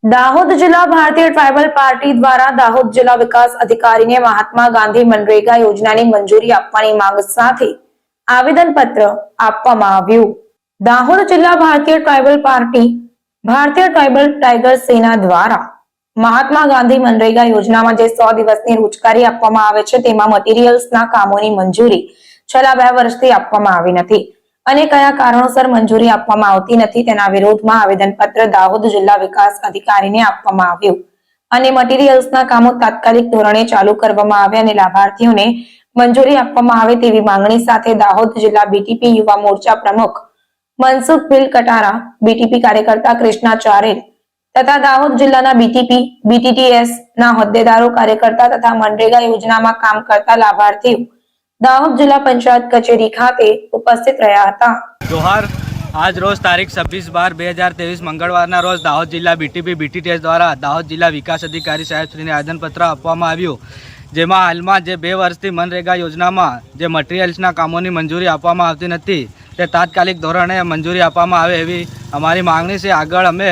દાહોદ જિલ્લા ભારતીય tribal party દ્વારા દાહોદ જિલ્લા વિકાસ અધિકારીને મહાત્મા ગાંધી મનરેગા યોજનાની મંજૂરી આપવાની માંગ સાથે આવેદનપત્ર આપવામાં આવ્યું। દાહોદ જિલ્લા ભારતીય ટ્રાઇબલ પાર્ટી ભારતીય ટ્રાઇબલ ટાઇગર સેના દ્વારા મહાત્મા ગાંધી મનરેગા યોજનામાં જે 100 દિવસની રોજગારી આપવામાં આવે છે તેમાં મટીરીયલ્સના કામોની મંજૂરી છેલ્લા 2 વર્ષથી આપવામાં આવી નથી અને કયા કારણોસર મંજૂરી આપવામાં આવતી નથી તેના વિરોધમાં આવેદનપત્ર દાહોદ જિલ્લા વિકાસ અધિકારીને આપવામાં આવ્યું અને મટીરીયલ્સના કામો તાત્કાલિક ધોરણે ચાલુ કરવામાં આવે અને લાભાર્થીઓને મંજૂરી આપવામાં આવે તેવી માંગણી સાથે દાહોદ જિલ્લા બીટીપી યુવા મોરચા પ્રમુખ મનસુખ ભીલ કટારા, બીટીપી કાર્યકર્તા કૃષ્ણા ચારેલ તથા દાહોદ જિલ્લાના બીટીપી બીટીટીએસ ના હોદ્દેદારો કાર્યકર્તા તથા મનરેગા યોજનામાં કામ કરતા લાભાર્થીઓ દાહોદ જિલ્લા પંચાયત કચેરી ખાતે ઉપસ્થિત રહ્યા હતા। જોહાર। આજ રોજ તારીખ 26/12/2023 મંગળવારના રોજ દાહોદ જિલ્લા બીટીપી બીટીટીએસ દ્વારા દાહોદ જિલ્લા વિકાસ અધિકારી સાહેબશ્રીને આવેદનપત્ર આપવામાં આવ્યું, જેમાં હાલમાં જે 2 વર્ષથી મનરેગા યોજનામાં જે મટીરિયલ્સના કામોની મંજૂરી આપવામાં આવતી નથી તે તાત્કાલિક ધોરણે મંજૂરી આપવામાં આવે એવી અમારી માંગણી છે। આગળ અમે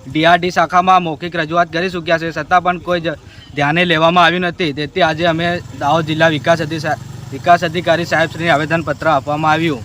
ડીઆરડી શાખામાં મૌખિક રજૂઆત કરી ચૂક્યા છે, છતાં પણ કોઈ ધ્યાને લેવામાં આવ્યું નથી। તેથી આજે અમે દાહોદ જિલ્લા વિકાસ અધિકારી સાહેબશ્રીને આવેદનપત્ર આપવામાં આવ્યું।